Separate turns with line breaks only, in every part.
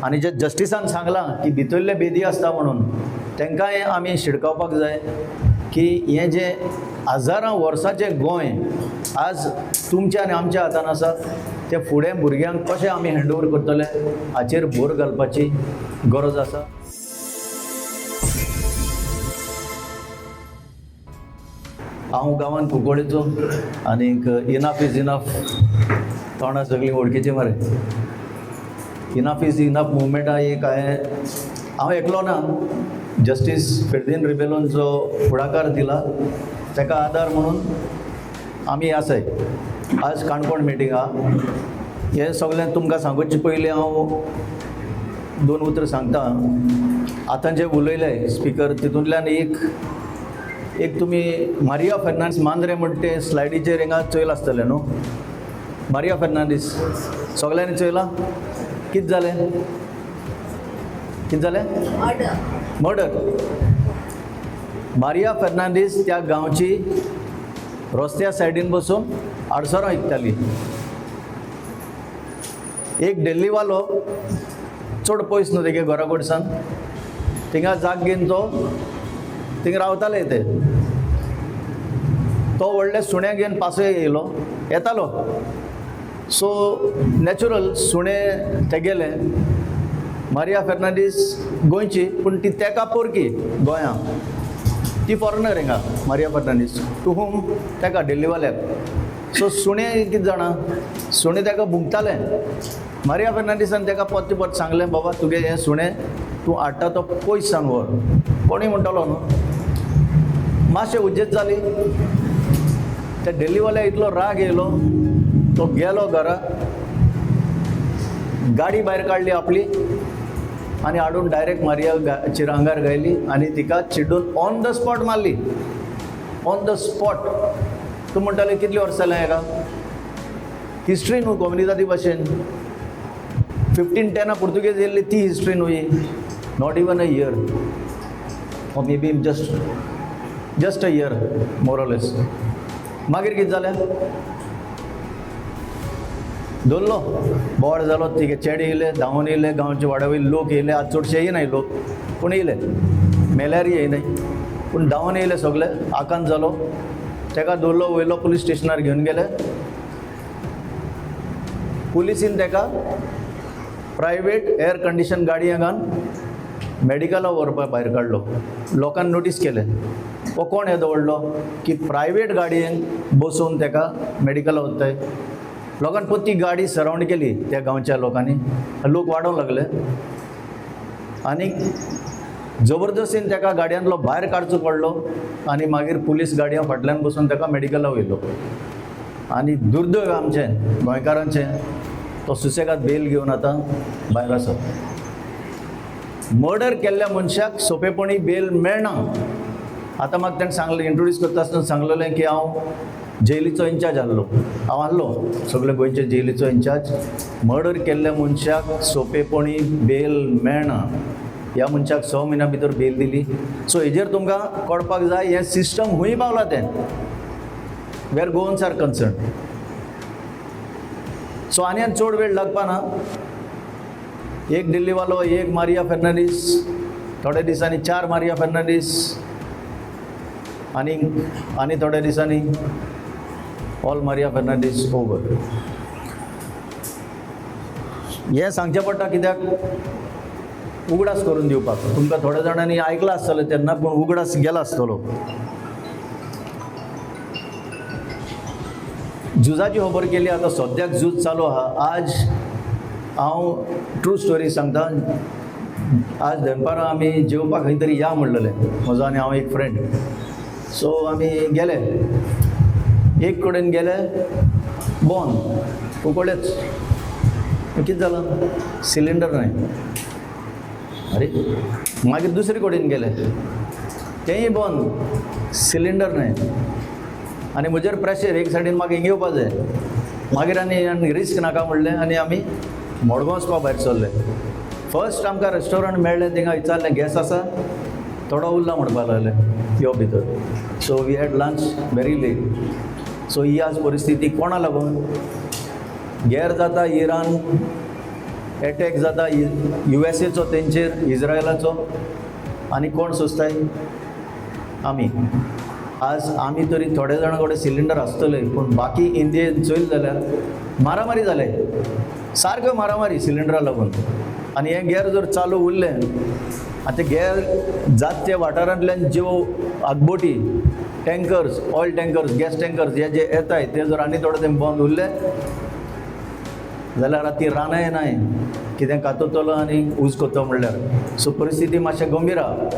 आनी जे जस्टिसान सांगलां की भितरले बेदी आसता म्हणून तांकांय आमी शिडकावपाक जाय की हें जें हजारां वर्सांचें गोंय आज तुमच्या आनी आमच्या हातान आसा ते फुडें भुरग्यांक कशें आमी हँडओवर करतले हाचेर भर घालपाची गरज आसा. हांव गांवांत कुंकोळेचो आनीक इनफ इज इनफ तोंडां सगळीं वळखीची मरे. इनफ इज इनफ मुवमेंटा एक हांव एकलो ना, जस्टीस फेर्दिन रिबेलोन जो फुडाकार दिला ताका आदार म्हणून आमी आसाय. आज काणकोण मिटींग आहा. हें सगळें तुमकां सांगचे पयलीं हांव 2 उतरां सांगता. आतां जे उलयले स्पिकर तितूंतल्यान एक तुमी मारिया फेर्नांडीस मांद्रे म्हणटा ते स्लायडीचेर हिंगा चोयला आसतलें न्हू. मारिया फेर्नांडीस सगळ्यांनी चोयलां. कितें जालें मर्डर. मारिया फेर्नांडीस त्या गांवची रस्त्या सायडीन बसून आडसरां विकताली. एक डेल्लीवालो चड पयस न्हू तेगे घरा कडच्यान, थिंगा जाग घेवन तो थिंग रावताले. तो व्हडले सुण्या घेवन पासय येतालो. सो नॅचरल सुणें तेगेले. मारिया फेर्नांडीस गोंयची पूण ती तेका पोरकी गोंयां. ती फॉरेनर हिंगा मारिया फेर्नांडीस. टू हूम तेका डेल्लीवाल्याक. सो सुणें कितें जाणा, सुणें तेका भुंकतालें. मारिया फेर्नांडीसान तेका परते परत सांगलें, बाबा तुगे हें सुणें तूं हाडटा तो पयस सावन व्हर. कोणूय म्हणटालो न्हू. मातशें उज्जेत जाली. त्या डेल्लीवाल्या इतलो राग येयलो, तो गेलो घरा, गाडी भायर काडली आपली आनी हाडून डायरेक्ट मारियाचेर आंगार घायली आनी तिका चिड्डून ऑन द स्पॉट मारली. On the spot. तूं म्हणटाले कितलीं वर्सां जाल्यां हेका. हिस्ट्री न्हू कम्युनिटी भाशेन. 1510 पुर्तुगेज येयल्ली ती हिस्ट्री न्हू ही. Not even a year or may be just a year more less. मागीर कितें जालें, दवरलो बोवाळ जालो. तिगे चेडे येयले, धांवून येयले, गांवचे वाड्यावयले लोक येयले. आज चडशे येयनाय लोक पूण येयले. मेल्यारय येयनाय पूण धांवून येयले सगळे. आकांत जालो. तेका दवरलो, वयलो पुलीस स्टेशनार घेवन गेले. पुलिसीन तेका प्रायवेट एअर कंडिशन गाडये घालून मेडिकला व्हरपाक भायर काडलो. लोकांनी नोटीस केलें, हो कोण हे दवरलो की प्रायवेट गाडयेन बसोवन तेका मेडिकला व्हरताय. लोकांनी पोती गाडी सरावंड केली त्या गांवच्या लोकांनी. लोक वाडोवंक लागले आनी जबरदस्तीन तेका गाडयांतलो भायर काडचो पडलो आनी मागीर पुलीस गाडयां फाटल्यान बसून तेका मेडिकला वयलो. आनी दुर्दैव आमचें गोंयकारांचें, तो सुसेगाद बेल घेवन आतां भायर आसा. मर्डर केल्ल्या मनशाक सोंपेपणी बेल मेळना. आतां म्हाका ताणें सांगलें, इंट्रोड्यूस करता आसतना सांगलेलें की हांव जेलीचो इंचार्ज आहलो. हांव आहलो सगळे गोंयचे जेलीचो इंचार्ज. मर्डर केल्ल्या मनशाक सोंपेपणी बेल मेळना. ह्या मनशाक 6 म्हयन्या भितर बेल दिली. सो हेजेर तुमकां कळपाक जाय हें सिस्टम खूंय पावलां तें. वेर गोवन्स आर कन्सर्न. सो आनी चड वेळ लागपा ना. एक दिल्लीवालो, एक मारिया फेर्नांडीस, थोड्या दिसांनी 4 मारिया फेर्नांडीस आनी थोड्या दिसांनी ऑल मारिया फेर्नांडीस ओवर. हें सांगचें पडटा कित्याक उगडास करून दिवपाक. तुमकां थोड्या जाणांनी आयकलां आसतलें तेन्ना पूण उगडास गेला आसतलो. झुजाची खबर केली. आतां सद्याक झूज चालू आहा. आज हांव ट्रू स्टोरी सांगता. आज दनपारां आमी जेवपाक खंय तरी या म्हणलेले, म्हजो आनी हांव एक फ्रेंड. सो आमी गेले. एक कडेन गेले, बंद उकडलेच. कितें जालां, सिलिंडर नाय. अरे मागीर दुसरे कडेन गेले, तेंय बंद, सिलिंडर नाय. आनी म्हजेर प्रेशर, एक सायडीन म्हाका हिंग येवपा जाय. मागीर आनी रिस्क नाका म्हणलें आनी आमी मडगांव वचपाक भायर सरले. फर्स्ट आमकां रेस्टॉरंट मेळ्ळें. थिंगा विचारलें गॅस आसा, थोडो उरला म्हणपाक लागले यो भितर. So we had lunch very late. So ही आज परिस्थिती कोणा लागून. गैर जाता इरान एटॅक जाता USA तेंचेर, इज्रायलाचो, आनी कोण सोंसताय? आमी. आज आमी तरी थोडे जाणां कडेन सिलिंडर आसतले, पूण बाकी इंडियेन चोयल जाल्यार मारामारी जाले, सारक्यो मारामारी सिलिंडरा लागून. आनी हें गॅर जर चालू उरलें, आनी ते गॅर जात त्या वाठारांतल्यान ज्यो आगबोटी, tankers, oil tankers, gas tankers हे जे येताय ते जर आनी थोडे तें बंद उरले जाल्यार ती रानाय नाय कितें काततलो आनी यूज करतलो म्हणल्यार. सो परिस्थिती मातशें गंभीर आहा.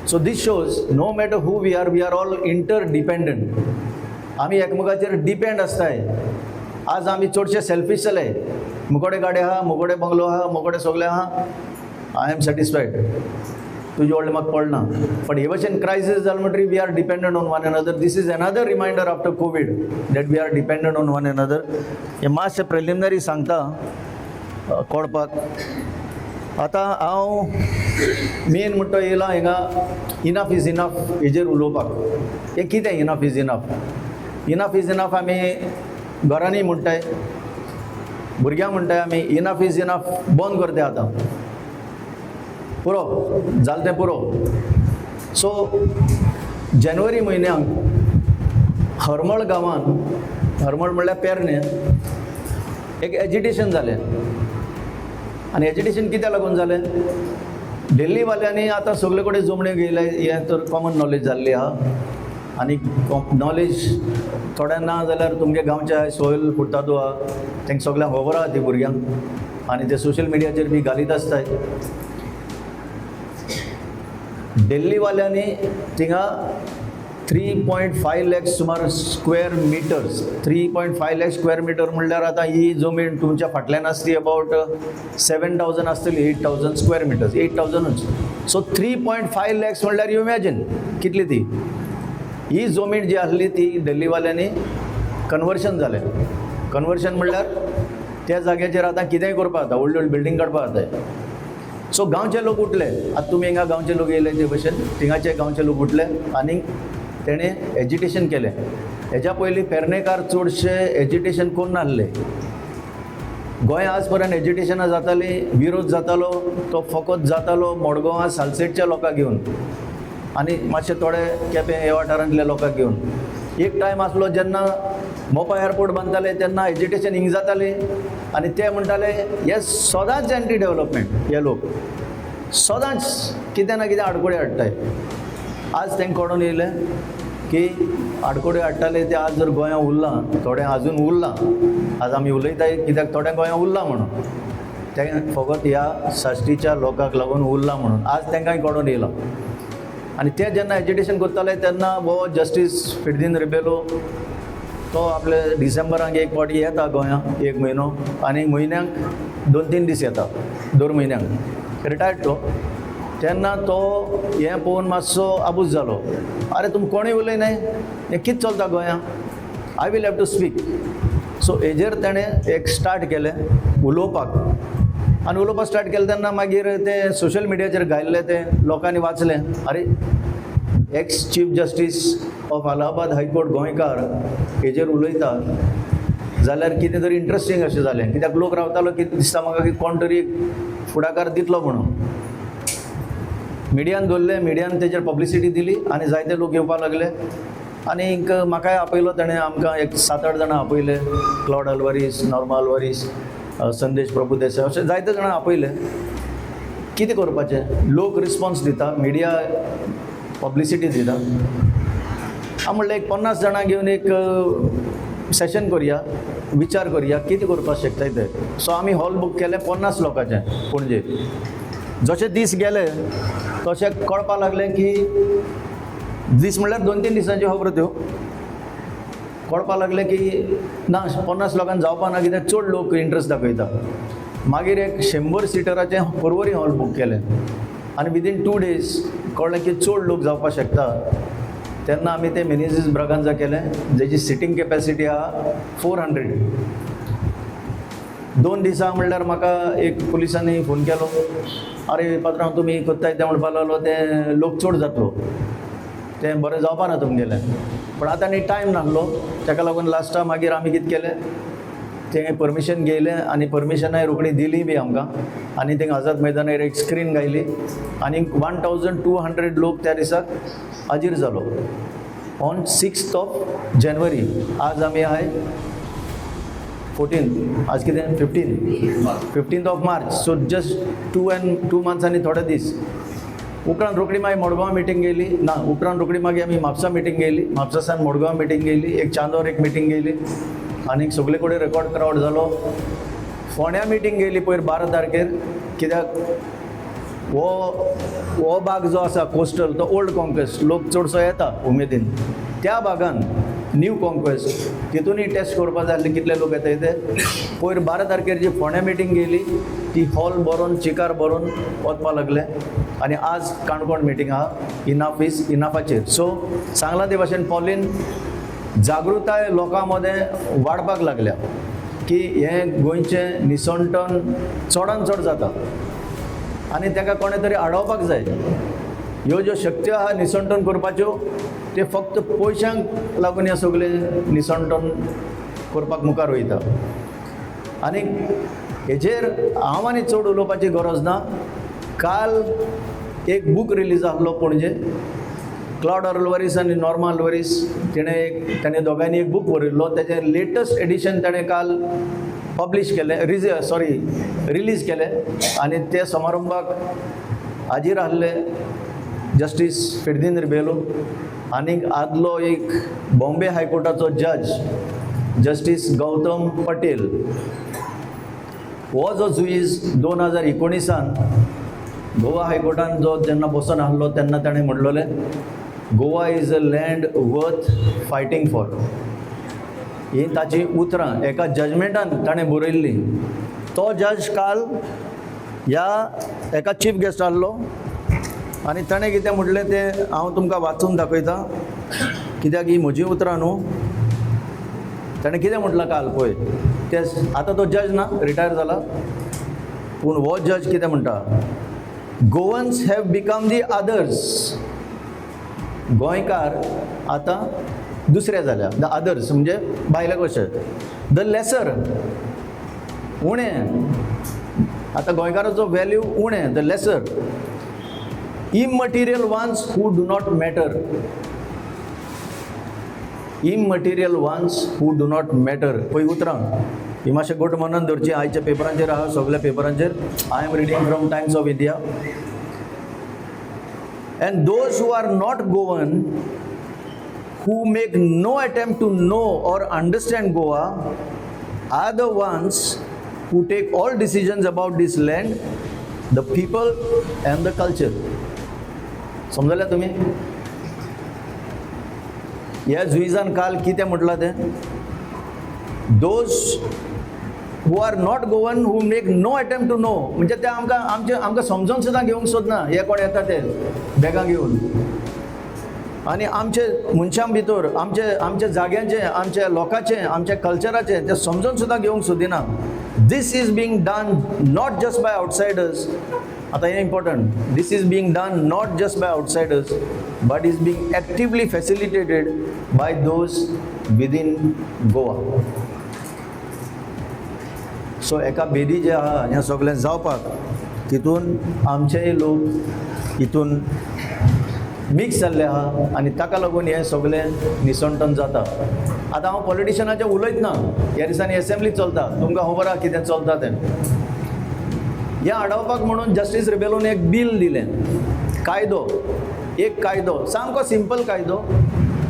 So this shows no matter who we are all interdependent. आमी एकमेकाचेर डिपेंड आसताय. आज आमी चडशे सेल्फीश जाले. मुकोडे गाडी आहा, मुकोडे बंगलो आहा, मुकोडे सगळें आहा, आय एम सॅटिस्फायड, तुजे व्हडलें म्हाका पडना. बट हे भशेन क्रायसीस जालें म्हणटरी we are dependent on one another. This is another reminder after Covid that we are dependent on one another. हे मातशें प्रिलिमिनरी सांगता कळपाक. आतां हांव मेन म्हणटा येयलां हिंगा इनफ इज इनफ हेजेर उलोवपाक. हें कितें enough is enough? Enough is enough आमी घरांनी म्हणटाय, भुरग्यांक म्हणटाय आमी इनफ इज इनफ बंद करता आतां, पुरो जालें तें पुरो. सो जानेवारी म्हयन्याक हरमळ गांवान, हरमळ म्हणल्यार पेरणे, एक एजिटेशन जालें. आनी एजिटेशन कित्याक लागून जालें? दिल्लीवाल्यांनी आतां सगळे कडेन जमण्यो घेयले, हें तर कॉमन नॉलेज जाल्ली आहा. आनी नॉलेज थोड्या ना जाल्यार तुमगे गांवच्या सोयल फुटतादो आहा, तेंकां सगळ्यांक खबर आहा ती भुरग्यांक, आनी ते सोशल मिडियाचेर बी घालीत आसताय. दिल्लीवाल्यांनी थिंगा 3.5 लाख सुमार square metres, 3.5 lakh square metre म्हणल्यार आतां ही जमीन तुमच्या फाटल्यान आसली अबावट 7,000 आसतली, 8,000 स्क्वेअर मिटर्स, 8,000च. सो 3.5 लॅक्स म्हणल्यार यू इमॅजिन कितली ती. ही जमीन जी आसली ती दिल्लीवाल्यांनी कन्वर्शन जालें. कन्वर्शन म्हणल्यार त्या जाग्याचेर आतां कितेंय करपा जाता, व्हडली व्हडली बिल्डींग काडपा जाताय. सो गांवचे लोक उठले. आतां तुमी हिंगा गांवचे लोक येयले ते भशेन थिंगाचे गांवचे लोक उठले आनी तेणे एजिटेशन केलें. हेज्या पयलीं पेरनेकार चडशे एजिटेशन करून नासले. गोंय आज पर्यंत एजिटेशनां जाताली, विरोध जातालो, तो फकत जातालो मडगांवां सालसेटच्या लोकांक घेवन आनी मातशे थोडे केपें हे वाठारांतल्या लोकांक घेवन. एक टायम आसलो जेन्ना मोपा एअरपोर्ट बांदताले तेन्ना एजिटेशन हिंग जाताली आनी ते म्हणटाले हे सदांच एंटी डेव्हलपमेंट. हे लोक सदांच कितें ना कितें आडकोडे हाडटाय. आज तेंकां कळून येयलें की आडकोडे हाडटाले ते आज जर गोंयां उरलां, थोडें आजून उरलां, आज आमी उलयताय कित्याक थोडें गोंयां उरलां म्हणून, तें फकत ह्या साश्टीच्या लोकांक लागून उरलां म्हणून आज तेंकांय कळून येयलां. आनी ते जेन्ना एजिटेशन करताले तेन्ना हो जस्टीस फिर्दीन रिबेलो तो आपले डिसेंबराक एक फावटी येता गोंयांत, एक म्हयनो, आनी म्हयन्याक 2-3 दीस येता, दर म्हयन्याक रिटायर्ड तो. तेन्ना तो हें पळोवन मातसो आबूज जालो. अरे तुमी कोणूय उलयनाय, हें कितें चलता गोंयांत, I will have to speak. So हेजेर तेणें एक स्टार्ट केलें उलोवपाक. आनी उलोवपाक स्टार्ट केलें तेन्ना मागीर तें सोशल मिडियाचेर घायल्लें तें लोकांनी वाचलें. अरे ex chief justice of Allahabad high court गोंयकार हेजेर उलयता जाल्यार कितें तरी इंट्रस्टींग अशें जालें. कित्याक लोक रावतालो कितें दिसता म्हाका की कोण तरी फुडाकार दितलो म्हणून. मिडियान धरलें, मिडियान तेजेर पब्लिसिटी दिली आनी जायते लोक येवपाक लागले. आनीक म्हाकाय आपयलो ताणें, आमकां एक 7-8 जाणां आपयले. क्लॉड आल्वारीस, नॉर्मा आल्वारीस, संदेश प्रभुदेसाय, अशें जायते जाणां आपयले. कितें करपाचें? लोक रिस्पॉन्स दिता, मिडिया पब्लिसिटी दिता. हांव म्हणलें एक 50 जाणां घेवन एक सेशन करुया, विचार करुया कितें करपाक शकताय ते. सो आमी हॉल बूक केलें 50 लोकांचें पणजे. जशे दीस गेले तशें कळपाक लागलें की दीस म्हणल्यार 2-3 दिसांच्यो खबरो त्यो कळपाक लागलें की ना 50 लोकांक जावपा ना, कित्याक चड लोक इंट्रस्ट दाखयता. मागीर एक 100 सिटराचें परवरी हॉल बूक केलें आनी विदीन 2 days कळ्ळें की चड लोक जावपाक शकता. तेन्ना आमी तें मिनेझीस ब्रागांजा केलें, जेची सिटींग कॅपेसिटी आहा 400. 2 दिसां म्हणल्यार म्हाका एक पुलिसांनी फोन केलो, अरे पात्रांव तुमी कोत्ताय तें म्हणपाक लागलो तें लोक चड जातलो, तें बरें जावपा ना तुमगेलें. पूण आतां न्ही टायम नासलो, ताका लागून लास्टाक मागीर आमी कितें केलें, तें परमिशन घेयलें आनी परमिशनाय रोखडी दिली बी आमकां आनी थिंग आझाद मैदानार एक स्क्रीन घायली आनी 1200 लोक त्या दिसाक हाजीर जालो ऑन 6th of January. आज आमी आहाय 14 आज कितें 15th of March. So just 2 months आनी थोडे दीस उपरांत रोखडी मागीर मडगांव मिटींग गेली ना उपरांत रोखडी मागीर आमी म्हापसा मिटींग गेली म्हापसासान मडगांव मिटींग गेली एक चांदोर एक मिटींग गेली आनी सगळे कडेन रेकॉर्ड क्रावड जालो. फोंड्या मिटींग गेली पयर 12 तारखेर कित्याक हो भाग जो आसा कोस्टल तो ओल्ड कॉन्क्वेस्ट लोक चडसो येता उमेदीन त्या भागान न्यू कॉन्क्वेस्ट तितूनय टेस्ट करपाक जाय आसले कितले लोक येताय ते पयर 12 तारखेर जी फोंड्या मिटींग गेली ती हॉल बरोवन चिकार बरोवन वचपा लागले आनी आज काणकोण मिटींग आहा इनाफ इज इनाफाचेर. सो सांगला ते भाशेन पॉलीन जागृताय लोकां मदें वाडपाक लागल्या की हें गोंयचें निसंटन चडान चड जाता आनी ताका कोणे तरी आडोवपाक जाय. ह्यो ज्यो शक्ती आहा निसंटन करपाच्यो ते फक्त पयशांक लागून हे सगळे निसंटन करपाक मुखार वयता आनी हेजेर हांव आनी चड उलोवपाची गरज ना. काल एक बूक रिलीज आसलो पणजे क्लाउड अल्वारीस आनी नॉर्मा अल्वारीस ताणें दोगांयनी एक बूक बरयल्लो तेजें लेटस्ट एडिशन ताणें काल पब्लीश केलें रिलीज केलें आनी ते समारंभाक हाजीर आसले जस्टीस फेर्दिन रिबेलो आनीक आदलो एक बॉम्बे हायकोर्टाचो जज जस्टीस गौतम पटेल. हो जो जुईज 2019 गोवा हायकोर्टान जो जेन्ना बसून आसलो तेन्ना ताणें म्हणलोलें Goa is a land worth fighting for. ही ताची उतरां एका जजमेंटान ताणें बरयल्ली. तो जज काल ह्या एका चीफ गेस्ट आसलो आनी ताणें कितें म्हटलें तें हांव तुमकां वाचून दाखयतां कित्याक ही म्हजी उतरां न्हू. ताणें कितें म्हटलां काल पळय तें आतां तो जज ना रिटायर जाला पूण हो जज कितें म्हणटा Goans have become the others. गोंयकार आतां दुसरे जाल्या द अदर्स म्हणजे भायले कशे द लेसर उणें आतां गोंयकाराचो वॅल्यू उणें the lesser immaterial ones who do not matter. Immaterial ones who do not matter पळय उतरां ही मातशें गोट मनन धरची. आयच्या पेपरांचेर आहा सगळ्या पेपरांचेर. I am reading from Times of India. And those who are not Goan, who make no attempt to know or understand Goa, are the ones who take all decisions about this land, the people and the culture. समजल्या तुम्ही? ह्या जुईजान काल कितें म्हटलां तें those who are not Goan, who make no attempt to know म्हणजे ते आमकां समजून सुद्दां घेवंक सोदना हे कोण येता ते बॅगां घेवन आनी आमचे मनशां भितर आमचे जाग्यांचे आमच्या लोकांचे आमच्या कल्चराचे ते समजून सुद्दां घेवंक सोदिना. This is being done not just by outsiders. आतां हें important. This is being done not just by outsiders but is being actively facilitated by those within Goa. So एका बेदी जे आहा हें सगळें जावपाक तितून आमचेय लोक हितून मिक्स जाल्ले आहा आनी ताका लागून हें सगळें निसंटन जाता. आतां हांव पॉलिटिशनाचें उलयत ना. ह्या दिसांनी एसेंब्ली चलता तुमकां खबर आहा कितें चलता तें. हें आडावपाक म्हणून जस्टीस रिबेलोन एक बील दिलें एक कायदो सामको सिंपल कायदो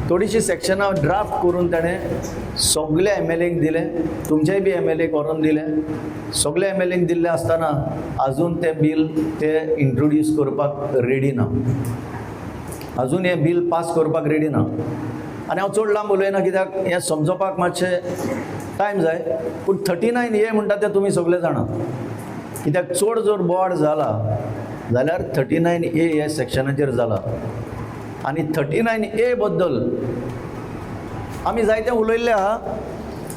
थोडीशी सेक्शनां ड्राफ्ट करून ताणें सगळे MLAक दिलें. तुमचेय बी MLAक व्हरोन दिलें. सगळे MLAक दिल्लें आसतना आजून तें बील ते इंट्रोड्यूस करपाक रेडी ना. आजून हें बील पास करपाक रेडी ना. आनी हांव चड लांब उलयना कित्याक हें समजोवपाक मातशें टायम जाय. पूण 39A म्हणटा तें तुमी सगळे जाणा कित्याक चड जर बोवाड जाला जाल्यार 39A हे सेक्शनाचेर जाला. आनी 39A बद्दल आमी जायतें उलयल्लें आहा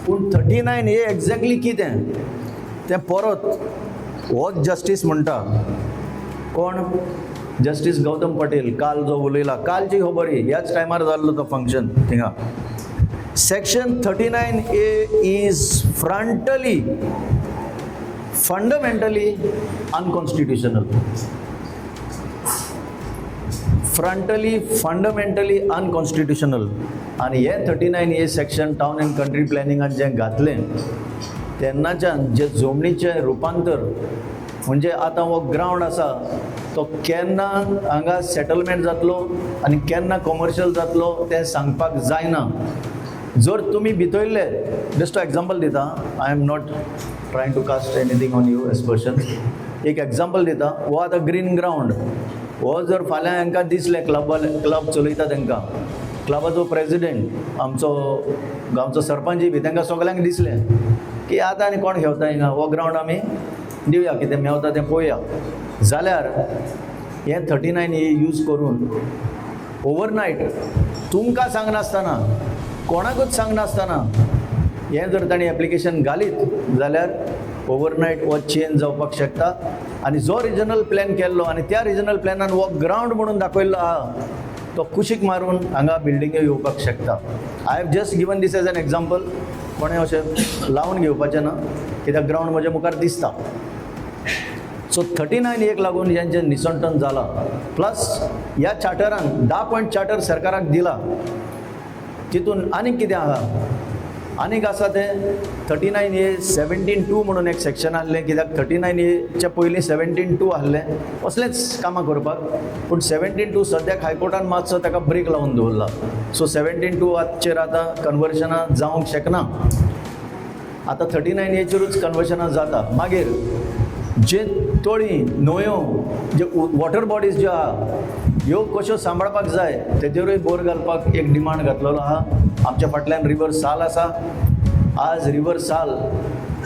पूण 39A एक्झॅक्टली कितें तें परत होच जस्टीस म्हणटा. कोण? जस्टीस गौतम पटेल. काल जो उलयला कालची खबर ही ह्याच टायमार जाल्लो तो फंक्शन थिंगा Section 39A is fundamentally unconstitutional. Fundamentally unconstitutional. आणि हे 39A section town and country प्लॅनिंगात जे घातलें तेन्नाच्यान जे जमनीचें रुपांतर म्हणजे आतां हो ग्रावंड आसा तो केन्ना हांगा सेटलमेंट जातलो आनी केन्ना कमर्शियल जातलो तें सांगपाक जायना. जर तुमी भितरले, जस्ट टू एग्जाम्पल दिता, I am not trying to cast anything on you aspersion. एक एग्जाम्पल दिता, हो आतां ग्रीन ग्रावंड, हो जर फाल्यां हांकां दिसलें क्लब चलयता तांकां, क्लबाचो प्रेसिडेंट आमचो गांवचो सरपंच बी तांकां सगल्यांक दिसलें की आतां आनी कोण घेवता हिंगा, हो ग्रावंड आमी दिवया, कितें मेवता तें पळोवया, जाल्यार हें 39A यूज करून ओवरनायट तुमकां सांगनासतना, कोणाकूच सांगनासतना हें जर ताणें एप्लिकेशन घालीत जाल्यार ओवरनायट हो चेंज जावपाक शकता. आनी जो रिजनल प्लॅन केल्लो आनी त्या रिजनल प्लॅनान हो ग्रावंड म्हणून दाखयल्लो आहा तो कुशीक मारून हांगा बिल्डिंग्यो येवपाक शकता. I have just given this as an example. कोणें अशें लावन घेवपाचें ना, कित्याक ग्रावंड म्हज्या मुखार दिसता. सो 39A लागून जेंचें निसंटन जालां, प्लस ह्या चार्टरान 10 पॉयंट चार्टर सरकाराक दिला, तितून आनीक कितें आहा, आनीक आसा तें 39A 17(2) म्हणून एक सेक्शन आहलें. कित्याक 39A पयलीं 17(2) आहलें असलेंच कामां करपाक, पूण 17(2) सद्याक हायकोर्टान मातसो ताका ब्रेक लावन दवरला. सो 17(2) चेर आतां कन्वर्शनां जावंक शकना. आतां 39A कन्वर्शनां जाता. मागीर जे तळी, न्हंयो, जे वॉटर बॉडीज ज्यो आहा ह्यो कश्यो सांबाळपाक जाय तेजेरूय भर घालपाक एक डिमांड घातलेलो आहा. आमच्या फाटल्यान रिवर साल आसा. आज रिवर साल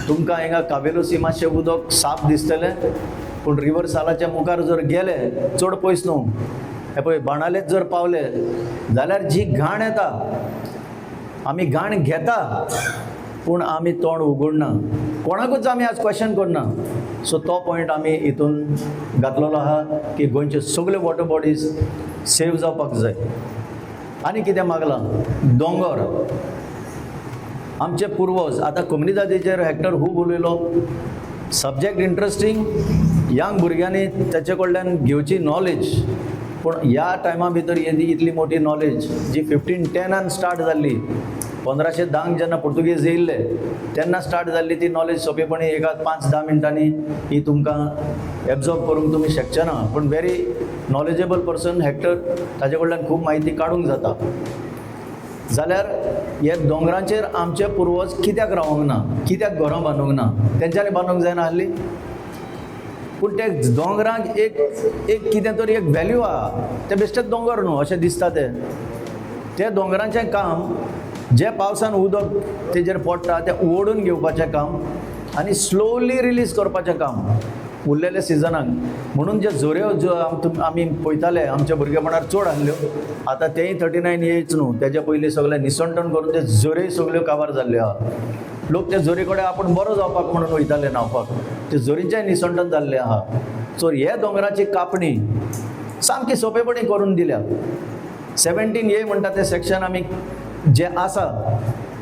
तुमकां हिंगा कावेलोसी मातशें उदक साफ दिसतलें, पूण रिवर सालाच्या मुखार जर गेले, चड पयस न्हू, हे पळय बाणालेच जर पावले जाल्यार जी घाण येता, आमी घाण घेता पूण आमी तोंड उगडना, कोणाकूच आमी आज क्वेश्चन करना. सो तो पॉयंट आमी हितून घातलेलो आहा की गोंयचे सगळे वॉटर बॉडीज सेव जावपाक जाय. आनी कितें मागलां, दोंगर, आमचे पुर्वज आतां कम्युनिटीचेर हेक्टर खूब उलयलो. सब्जेक्ट इंट्रस्टींग, यंग भुरग्यांनी तेचे कडल्यान घेवची नॉलेज, पूण ह्या टायमा भितर इतली मोठी नॉलेज जी 1510 स्टार्ट जाल्ली, 1510 जेन्ना पुर्तुगेज येयल्ले तेन्ना स्टार्ट जाल्ली ती नॉलेज सोंपेपणी एका 5-10 मिनटांनी ही तुमकां एब्जॉर्ब करूंक तुमी शकचे ना. पूण व्हेरी नॉलेजेबल पर्सन हेक्टर ताजे कडल्यान खूब म्हायती काडूंक जाता. जाल्यार हे दोंगरांचेर आमचे पुर्वज कित्याक रावंक ना, कित्याक घरां बांदूंक ना, तेंच्यांनी बांदूंक जायना आहली. पूण ते दोंगरांक एक कितें तरी एक व्हॅल्यू आहा. ते बेश्टेच दोंगर न्हू अशें दिसता. ते दोंगरांचें काम, जे पावसान उदक तेजेर पडटा तें ओडून घेवपाचें काम आनी स्लोली रिलीज करपाचें काम उरलेल्या सिजनाक. म्हणून जे झऱ्यो ज्यो आमी पळयताले आमच्या भुरगेपणार चड आहल्यो, आतां तेय 39A न्हू, तेजे पयलीं सगळें निसंटन करून ते झऱ्योय सगळ्यो काबार जाल्ल्यो आहा. लोक ते झरी कडेन आपूण बरो जावपाक म्हणून वयताले न्हांवपाक, ते झरीचेंय निसंटन जाल्लें आहा. सो हे दोंगराची कापणी सामकी सोंपेपणी करून दिल्या. 17A म्हणटा तें सेक्शन आमी जे आसा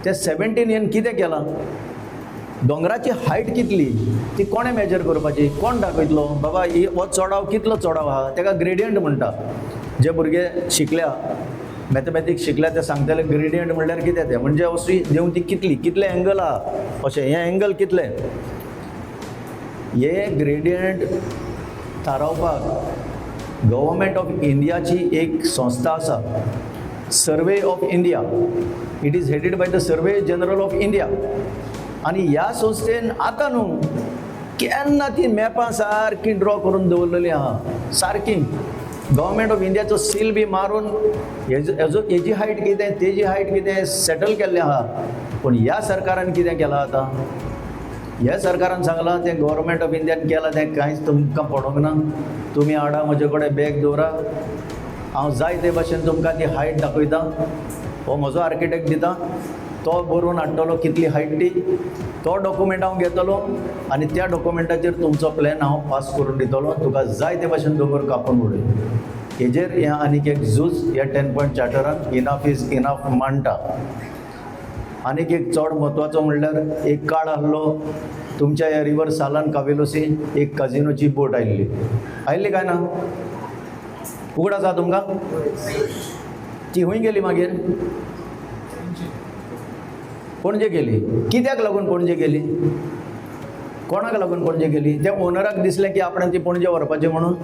ते 17A कितें केलां, दोंगराची हायट कितली ती कोणें मेजर करपाची, कोण दाखयतलो बाबा हो चोडाव कितलो चोडाव आहा, तेका ग्रेडियंट म्हणटा. जे भुरगे शिकल्या, मॅथमॅटिक्स शिकल्या ते सांगतले ग्रेडियंट म्हणल्यार कितें तें, म्हणजे अशी देंव ती कितले एंगल आहा, अशें हें एंगल कितलें. हे ग्रेडियंट थारावपाक गव्हर्मेंट ऑफ इंडियाची एक संस्था आसा, survey of India. It is headed by the survey general of India. आनी ह्या संस्थेन आतां न्हू केन्ना ती मॅपां सारकी ड्रॉ करून दवरलेली आहा, सारकी गव्हर्मेंट ऑफ इंडियाचो सील बी मारून हेजी हायट कितें, तेजी हायट कितें सेटल केल्लें आहा. पूण ह्या सरकारान कितें केलां आतां, ह्या सरकारान सांगलां तें गव्हर्मेंट ऑफ इंडियान केलां तें कांयच तुमकां पडोंक ना. तुमी हाडा म्हजे कडेन बॅग दवरा, हांव जाय ते भाशेन तुमकां ती हायट दाखयता. हो म्हजो आर्किटेक्ट दिता, तो बरोवन हाडटलो कितली हायट ती, तो डॉक्युमेंट हांव घेतलो आनी त्या डॉक्युमेंटाचेर तुमचो प्लॅन हांव पास करून दितलो. तुका जाय ते भाशेन दोंगर कापून उडय. हेजेर हें आनीक एक झूज ह्या 10 पॉयंट चार्टरान इनफ इज इनफ मांडटा. आनीक एक चड म्हत्वाचो म्हणल्यार एक काळ आहलो तुमच्या ह्या रिवर सालान कावेलोसी एक काजिनोची बोट आयिल्ली काय ना उगड आसा तुमकां ती हूंय गेली मागीर पणजे गेली कित्याक लागून पणजे गेली कोणाक लागून पणजे गेली त्या ओनराक दिसलें की आपणें ती पणजे व्हरपाचें म्हणून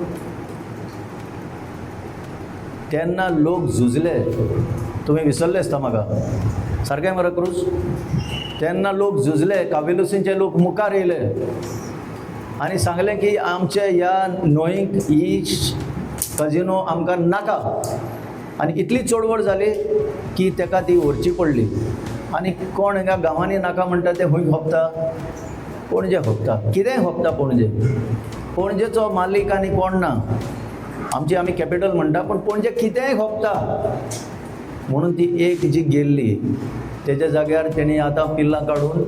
तेन्ना लोक झुजले तुमी विसरले आसता म्हाका सारकें मरे क्रूज तेन्ना लोक झुजले कावेलोसींचे लोक मुखार येयले आनी सांगलें की आमच्या ह्या न्हंयक ही काजिनो आमकां नाका आनी इतली चडवड जाली की ताका ती व्हरची पडली आनी कोण हिंगा गांवांनी नाका म्हणटा ते हूंय खोपता पणजे खोपता कितेंय खोपता पणजेचो मालीक आनी कोण ना आमी कॅपिटल म्हणटा पण पणजे कितेंय खोपता म्हणून ती एक जी गेल्ली तेज्या जाग्यार तेणी आतां पिल्लां काडून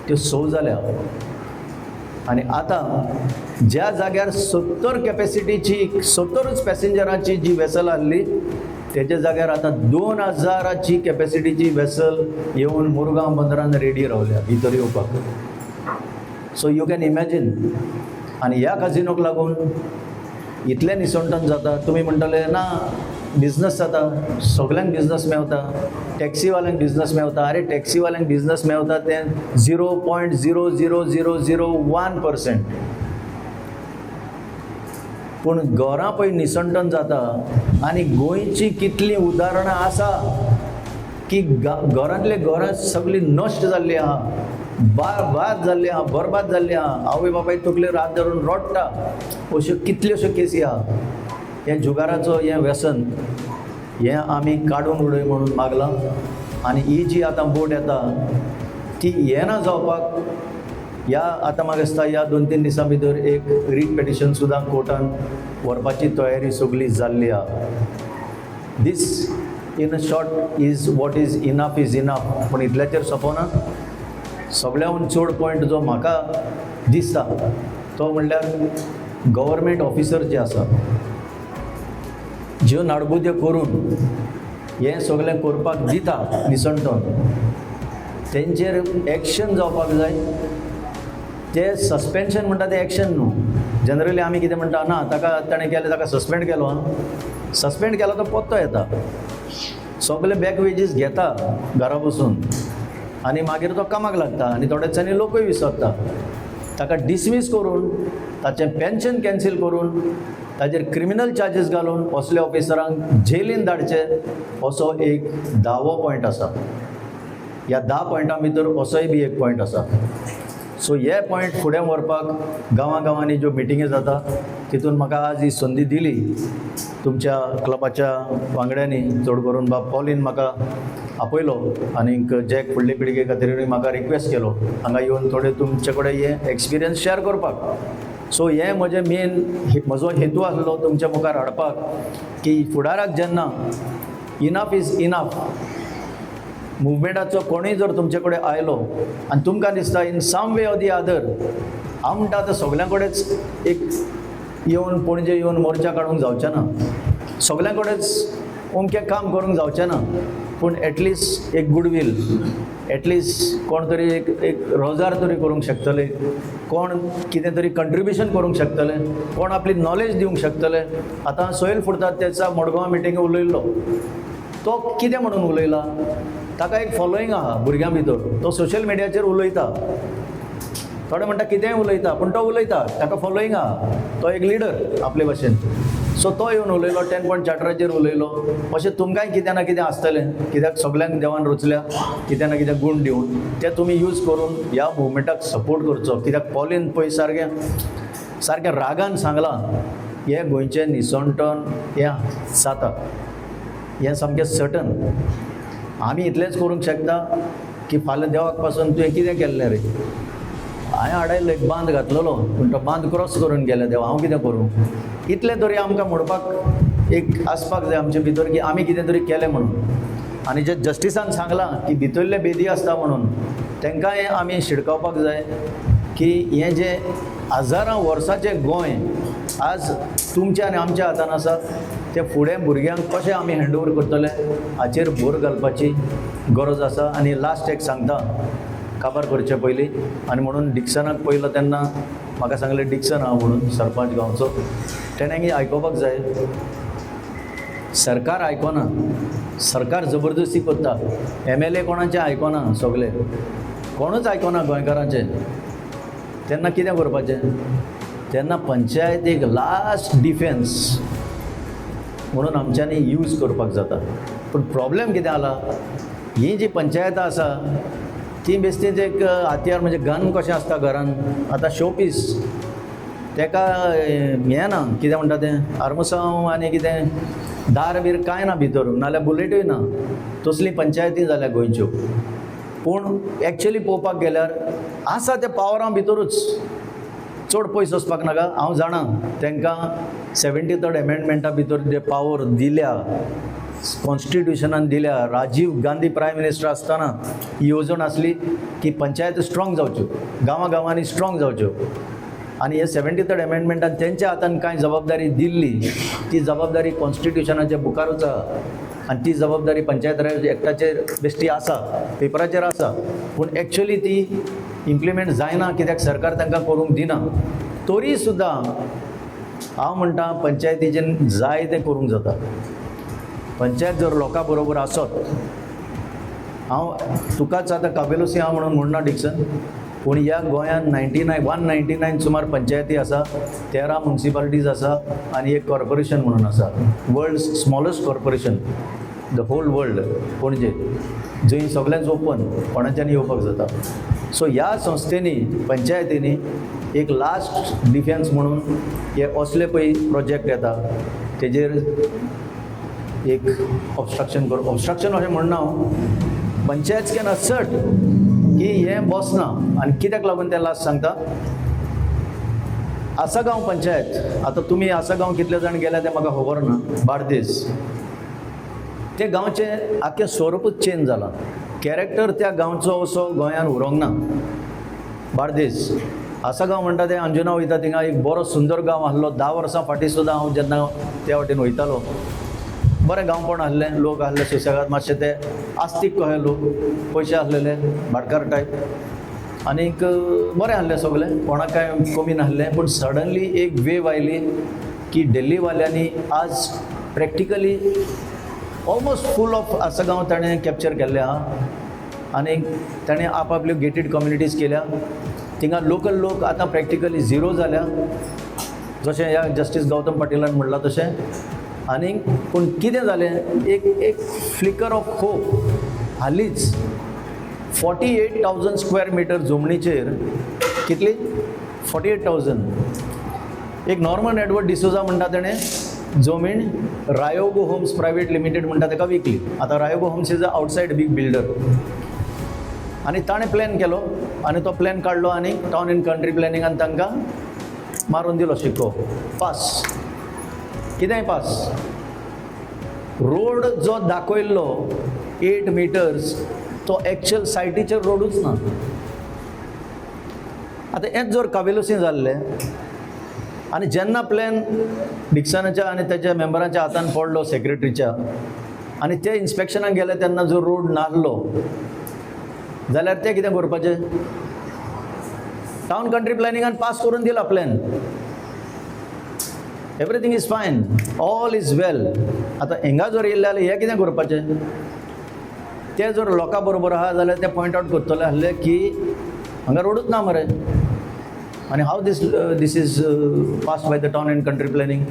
त्यो 6 जाल्या आनी आतां ज्या जाग्यार 70 कॅपेसिटीची 70च पॅसेंजरांची जी वेसल आहली तेज्या जाग्यार आतां 2000ची कॅपेसिटीची वेसल येवन मुरगांव बंदरान रेडी रावल्या भितर येवपाक सो यू कॅन इमॅजीन आनी ह्या काजिनोक लागून इतलें निसंटन जाता तुमी म्हणटले ना बिजनस जाता सगल्यांक बिजनस मेवता टॅक्सीवाल्यांक बिजनस मेवता अरे टॅक्सीवाल्यांक बिजनस मेवता तें 0.00001% पूण घरां पळय निसंटन जाता आनी गोंयची कितलीं उदाहरणां आसा की घरांतले घरां सगळीं नश्ट जाल्लीं आहा बाद जाल्ली आहा बरबाद जाल्ली आहा आवय बापाय तकलेर हात धरून रडटा अश्यो कितल्योश्यो केसी आहा हें जुगाराचो हें व्यसन हें आमी काडून उडय म्हणून मागलां आनी ही जी आतां बोट येता ती येना जावपाक ह्या आतां म्हाका दिसता ह्या 2-3 दिसां भितर एक रीट पेटिशन सुद्दां कोर्टान व्हरपाची तयारी सगळी जाल्ली आहा this in a short is what is enough पूण इतल्याचेर सोंपना सगळ्याहून चड पॉयंट जो म्हाका दिसता तो म्हणल्यार गव्हर्मेंट ऑफिसर जे आसा ज्यो नाडबुद्यो करून हें सगळें करपाक दिता निसंटन तेंचेर एक्शन जावपाक जाय ते सस्पेन्शन म्हणटा तें एक्शन न्हू जनरली आमी कितें म्हणटा ना ताका ताणें केलें ताका सस्पेंड केलो सस्पेंड केलो तो पत्तो येता सगळे बॅक वेजीस घेता घरा बसून आनी मागीर तो कामाक लागता आनी थोड्या दिसांनी लोकूय विसरता ताका डिसमीस करून ताचें पेन्शन कॅन्सील करून ताचेर क्रिमिनल चार्जीस घालून असल्या ऑफिसरांक जेलीन धाडचे असो एक 10वो पॉयंट आसा ह्या 10 पॉयंटां भितर असोय बी एक पॉयंट आसा सो हे पॉयंट फुडें व्हरपाक गांवांनी ज्यो मिटिंगी जाता तितून म्हाका आज ही संदी दिली तुमच्या क्लबाच्या वांगड्यांनी चड करून बाब पॉलीन म्हाका आपयलो आनीक जे फुडले पिळगे खातीर म्हाका रिक्वेस्ट केलो हांगा येवन थोडे तुमचे कडेन हे एक्सपिरियन्स शेअर करपाक सो हे म्हजें मेन म्हजो हेतू आसलो तुमच्या मुखार हाडपाक की फुडाराक जेन्ना इनफ इज इनफ मुवमेंटाचो कोणूय जर तुमचे कडेन आयलो आनी तुमकां दिसता in some way or the other हांव म्हणटा आतां सगल्यां कडेच एक येवन पणजे येवन मोर्चा काडूंक जावचें ना सगल्यां कडेच अमकें काम करूंक जावचें ना पूण एटलिस्ट एक गुडवील एटलिस्ट कोण तरी एक रोजार तरी करूंक शकतले कोण कितें तरी कंट्रिब्युशन करूंक शकतले कोण आपली नॉलेज दिवंक शकतले आतां सोयल फुडतात त्याचा मडगांव मिटिंगे उलयल्लो तो कितें म्हणून उलयला ताका एक फॉलोईंग आहा भुरग्यां भितर तो सोशल मिडियाचेर उलयता थोडे म्हणटा कितेंय उलयता पूण तो उलयता ताका फॉलोईंग आहा तो एक लिडर आपले भाशेन सो तो येवन उलयलो 10 पॉयंट चार्टराचेर उलयलो अशें तुमकांय कितें ना कितें आसतलें कित्याक सगल्यांक देवान रचल्या कितें ना कितें गूण दिवन तें तुमी यूज करून ह्या मुवमेंटाक सपोर्ट करचो कित्याक पॉलीन पळय सारकें रागान सांगलां हें गोंयचें निसंटन हें जाता हें सामकें सर्टन आमी इतलेंच करूंक शकता की फाल्यां देवाक पासून तुवें कितें केल्लें रे हांवें हाडायलो एक बांद घातलेलो पूण तो बांद क्रॉस करून गेले देवा हांव कितें करूं इतलें तरी आमकां म्हणपाक एक आसपाक जाय आमचे भितर की आमी कितें तरी केलें म्हणून आनी जे जस्टिसान सांगलां की भितरले बेदी आसता म्हणून तांकांय आमी शिडकावपाक जाय की हें जें हजारां वर्सांचें गोंय आज तुमच्या आनी आमच्या हातान आसा ते फुडें भुरग्यांक कशें आमी हँडओवर करतले हाचेर भर घालपाची गरज आसा. आनी लास्ट एक सांगता काबार करचे पयलीं, आनी म्हणून डिक्सनाक पयलो तेन्ना म्हाका सांगलें डिक्सन आहा म्हणून सरपंच गांवचो, तेणें आयकोपाक जाय. सरकार आयकना, सरकार जबरदस्ती करता. MLA कोणाचें आयकना, सगळे कोणूच आयकना गोंयकारांचें. तेन्ना कितें करपाचें? तेन्ना पंचायतीक लास्ट डिफेन्स म्हणून आमच्यांनी यूज करपाक जाता. पूण प्रॉब्लेम कितें जाला, ही जी पंचायतां आसा ती बेश्टीच एक हातयार, म्हणजे गन कशें आसता घरान, आतां शोपीस, तेका हें ना, कितें म्हणटा तें आर्मसांव आनी कितें दार बीर कांय ना भितर, नाल्यार बुलेटूय ना, तसली पंचायती जाल्या गोंयच्यो. पूण एक्चुअली पळोवपाक गेल्यार आसा ते पावरां भितरूच, चड पयस वचपाक नाका. हांव जाणां तांकां 73rd एमेंडमेंटा भितर जे पावर दिल्या, कॉन्स्टिट्युशनान दिल्या. राजीव गांधी प्रायम मिनिस्टर आसतना ही येवजण आसली की पंचायत स्ट्रॉंग जावच्यो, गांवांनी स्ट्रॉंग जावच्यो. आनी हे 73rd एमेंडमेंटान तेंच्या हातान कांय जबाबदारी दिल्ली. ती जबाबदारी कॉन्स्टिट्युशनाच्या बुकारूच आहा, आनी ती जबाबदारी पंचायत राज एक्टाचेर बेश्टी आसा, पेपराचेर आसा. पूण एक्चुअली ती इम्प्लिमेंट जायना, कित्याक सरकार तांकां करूंक दिना. तरी सुद्दां हांव म्हणटा पंचायतीचें जाय तें करूंक जाता. पंचायत जर लोकां बरोबर आसत, हांव तुकाच आतां काबेलोसी हांव म्हणून म्हणना डिक्सन, पूण ह्या गोंयांत 199 सुमार पंचायती आसा, 13 म्युनिसिपालिटीज आसा आनी एक कॉर्पोरेशन म्हणून आसा. World smallest corporation the whole world पणजे, जंय सगळ्यांच ओपन, कोणाच्यानी येवपाक जाता. सो ह्या संस्थेनी, पंचायतींनी एक लास्ट डिफेन्स म्हणून हे असले पळय प्रोजेक्ट येता, तेजेर एक ऑब्स्ट्रक्शन अशें म्हणना हांव. पंचायत कॅन असर्ट की हें बसना. आनी कित्याक लागून तें लास्ट सांगता, आसागांव पंचायत, आतां तुमी आसागांव कितले जाण गेल्या तें म्हाका खबर ना, बार्देस, ते गांवचें आख्खें स्वरूपच चेंज जालां. कॅरेक्टर त्या गांवचो असो गोंयांत उरोंक ना. बार्देस, आसागांव म्हणटा तें अंजुना वयता थिंगा एक बरो सुंदर गांव आसलो. 10 वर्सां फाटीं सुद्दां हांव जेन्ना त्या वाटेन वयतालो, बरें गांवपण आहलें, लोक आहले सुसेगाद, मातशे ते आस्तीक कशे लोक, पयशे आसलेले, भाटकार टायप, आनीक बरें आहलें सगळें, कोणाक काय कमी नासलें. पूण सडनली एक वेव आयली की दिल्लीवाल्यांनी आज practically almost full of Assagao ताणें कॅप्चर केल्लें आहा. आनी ताणें आपआपल्यो गेटेड कम्युनिटीज केल्या. थिंगा लोकल लोक आतां प्रॅक्टिकली झिरो जाल्या, जशें ह्या जस्टीस गौतम पाटीलान म्हणलां तशें. आनी पूण कितें जालें, एक फ्लिकर ऑफ होप. हालींच 48,000 स्क्वेअर मिटर जमनीचेर, कितली 48,000, एक नॉर्मन एडवर्ड डिसोजा म्हणटा तेणें जमीन रायोगो होम्स प्रायवेट लिमिटेड म्हणटा ताका विकली. आतां Raiogo Homes is a outside big builder. आनी ताणें प्लॅन केलो आनी तो प्लॅन काडलो आनी टावन एंड कंट्री प्लॅनिंगान तांकां मारून दिलो शिक्को. पास, कितेंय पास. रोड जो दाखयल्लो 8 मिटर्स, तो एक्चुअल सायटीचेर रोडूच ना. आतां हेंच जर काबेलोसीं जाल्लें आनी जेन्ना प्लॅन डिक्सनाच्या आनी तेच्या मेंबरांच्या हातान पडलो, सेक्रेटरीच्या, आनी ते इन्स्पेक्शनाक गेले तेन्ना जो रोड नासलो, जाल्यार ते कितें करपाचें? टावन कंट्री प्लॅनिंगान पास करून दिला प्लॅन, एवरीथींग इज फायन, ऑल इज वेल. आतां हिंगा जर येयल्ले जाल्यार हें कितें करपाचें? ते जर लोकां बरोबर आहा जाल्यार ते पॉयंट आवट करतले आहले की हांगा रोडूच ना मरे, आनी हाव this is passed by the town and country planning,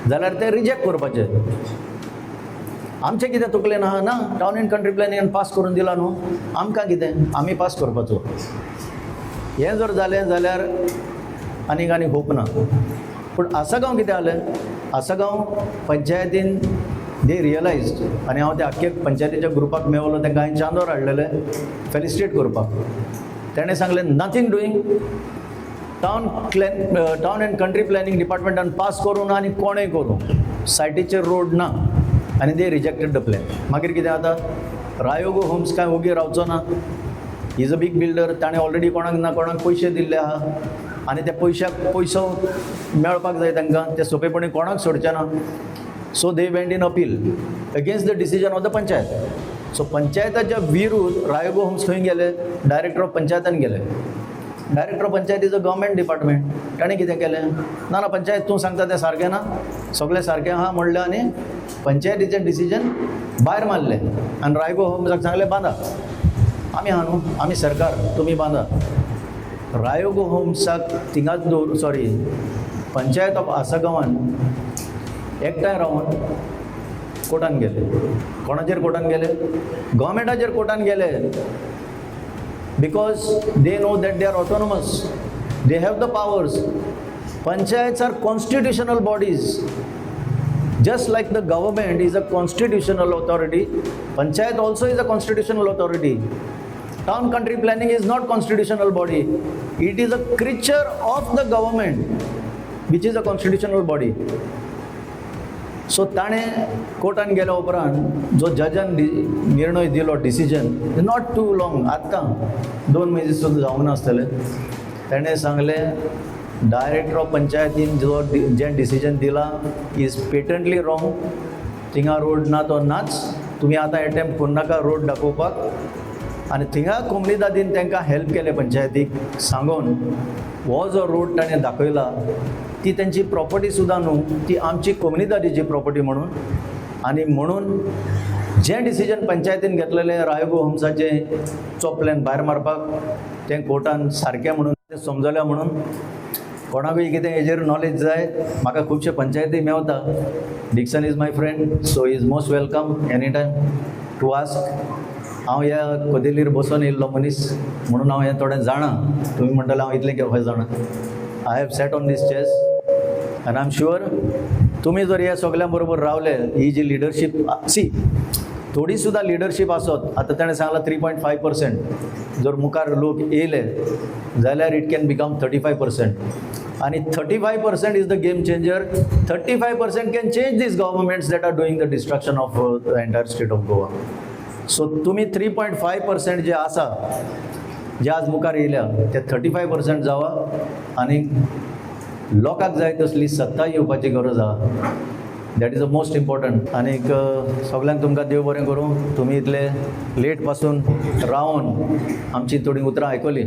जाल्यार ते रिजेक्ट करपाचे. आमचें कितें तकलेन आहा ना, टावन एंड कंट्री प्लॅनिंगान पास करून दिला न्हू, आमकां कितें, आमी पास करपाचो. हें जर जालें जाल्यार आनीक होप ना. पूण आसागांव कितें जालें, आसागांव पंचायतीन दे रियलायज्ड, आनी हांव त्या आख्खे पंचायतीच्या ग्रुपाक मेवलो, तांकां हांवें चांदोर हाडलेले फेलिसिटेट करपाक. तेणें सांगलें nothing doing, town and country planning डिपार्टमेंटान पास करूं ना आनी कोणें करूं, सायटीचेर रोड ना, आनी दे रिजेक्टेड द प्लॅन. मागीर कितें जाता, रायोगो होम्स काय ओगी रावचो ना, इज अ बीग बिल्डर, ताणें ऑलरेडी कोणाक ना कोणाक पयशे दिल्ले आहा, आनी त्या पयशाक पयसो मेळपाक जाय तांकां, ते सोंपेपणी कोणाक सोडचे ना. So they went in appeal against the decision of the panchayat. So पंचायताच्या विरूद्ध रायोगो होम्स खंय गेले, डायरेक्टर ऑफ पंचायतान गेले. Director of panchayat is a government department. ताणें कितें केलें, ना ना पंचायत तूं सांगता तें सारकें ना, सगळें सारकें आहा म्हणलें आनी पंचायतीचें डिसिजन भायर मारलें आनी रायगो होम्साक सांगलें बांदा. आमी आहा न्हू, आमी सरकार, तुमी बांदा. रायोगो होम्साक थिंगाच पंचायत ऑफ आसागांवान एकठांय रावन कोर्टान गेले. कोणाचेर कोर्टान गेले, गव्हर्मेंटाचेर कोर्टान गेले. Because they know that they are autonomous, they have the powers. Panchayats are constitutional bodies. Just like the government is a constitutional authority, Panchayat also is a constitutional authority. Town country planning is not constitutional body. It is a creature of the government, which is a constitutional body. So ताणें कोर्टान गेल्या उपरांत जो Jazan निर्णय दिलो, decision not too long, आत्तां 2 म्हयने सुद्दां जावंक नासतले. ताणें सांगलें डायरेक्टर ऑफ पंचायतीन जो जें डिसिजन दिलां इज पेटंटली रॉंग. थिंगा रोड ना तो नाच, तुमी आतां एटेम्प्ट करूं नाका रोड दाखोवपाक. आनी थिंगा कोमुनिदादीन तांकां हेल्प केलें पंचायतीक सांगून हो जो रोड ताणें दाखयला ती त्यांची प्रॉपर्टी सुद्दां न्हू, ती आमची कम्युनिदादीची प्रॉपर्टी म्हणून. आनी म्हणून जें डिसिजन पंचायतीन घेतलेलें रायोगो होम्साचें चोपलेन भायर मारपाक, तें कोर्टान सारकें म्हणून तें समजलें. म्हणून कोणाकूय कितें हेजेर नॉलेज जाय, म्हाका खुबशे पंचायती मेवता. Dixon is my friend, so is most welcome any time to ask. हांव ह्या कदेलीर बसून येयल्लो मनीस म्हणून हांव हें थोडें जाणा. तुमी म्हणटले हांव इतलें केव्हा जाणा. I have sat on this chess आनी आय एम शुअर तुमी जर ह्या सगळ्यां बरोबर रावले, ही जी लिडरशीप थोडी सुद्दां लिडरशीप आसत. आतां ताणें सांगलां 3.5%. जर मुखार लोक येयले जाल्यार इट कॅन बिकम 35%. आनी 35% is the game changer. 35% can change this governments that are doing the destruction of the entire state of Goa. So तुमी 3.5% जे आसा, जे आज मुखार येयल्या, ते 35% जावा आनी लोकांक जाय तसली सत्ता येवपाची गरज आहा. That is the most important. आनीक सगळ्यांक तुमकां देव बरें करूं. तुमी इतले लेट पासून रावन आमची थोडी उतरां आयकली.